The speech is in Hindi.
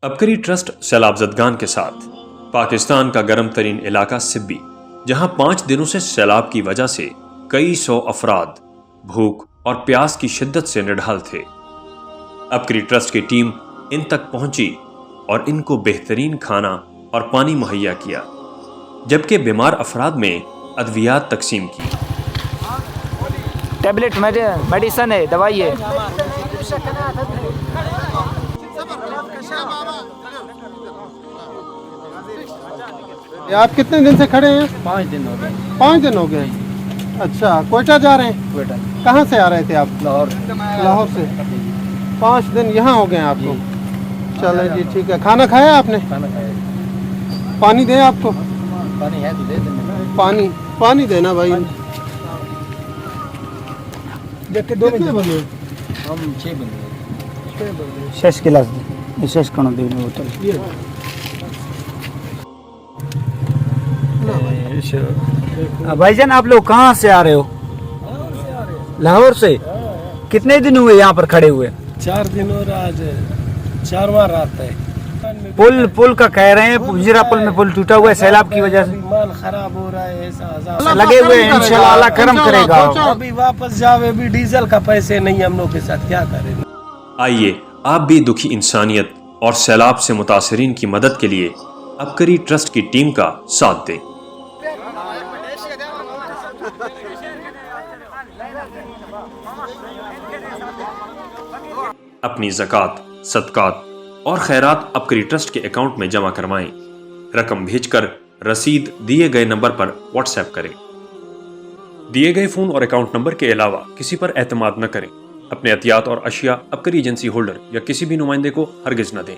अबकरी ट्रस्ट सैलाब ज़दगान के साथ पाकिस्तान का गर्म तरीन इलाका सिब्बी, जहां 5 दिनों से सैलाब की वजह से कई सौ अफराद भूख और प्यास की शिद्दत से निढाल थे। अबकरी ट्रस्ट की टीम इन तक पहुंची और इनको बेहतरीन खाना और पानी मुहैया किया, जबकि बीमार अफराद में अद्वियात तकसीम की। टैबलेट मेडिसन है, दवाई है। आप कितने दिन से खड़े हैं? 5 दिन हो गए। 5 दिन हो गए। अच्छा, कोयटा जा रहे हैं? कोयटा। कहाँ से आ रहे थे आप? लाहौर। लाहौर से। 5 दिन यहाँ हो गए आपको? चलो जी, ठीक है। खाना खाया आपने? खाना खाया। पानी दें आपको? पानी है तो दे देना। पानी देना भाई। कितने बजे? हम 6 बजे। 6 गिलास विशेष कण देने बोतल। भाईजान, आप लोग कहाँ से आ रहे हो? लाहौर से। कितने दिन हुए यहाँ पर खड़े हुए? 4 दिन और आज 4वां रात है। पुल का कह रहे हैं, पुजीरा पुल में पुल टूटा हुआ है सैलाब की वजह से। माल खराब हो रहा है, ऐसा लगे हुए हैं, इंशाल्लाह अल्लाह करम करेगा। अभी वापस जावे, अभी डीजल का पैसे नहीं, हम लोग के साथ क्या करें। आइए आप भी दुखी इंसानियत और सैलाब से मुतासरीन की मदद के लिए अबकरी ट्रस्ट की टीम का साथ दें। अपनी ज़कात, सदकात और खैरात अबकरी ट्रस्ट के अकाउंट में जमा करवाएं। रकम भेजकर रसीद दिए गए नंबर पर व्हाट्सएप करें। दिए गए फ़ोन और अकाउंट नंबर के अलावा किसी पर एतमाद न करें। अपने एहतियात और अशिया अबकरी एजेंसी होल्डर या किसी भी नुमाइंदे को हरगिज न दें।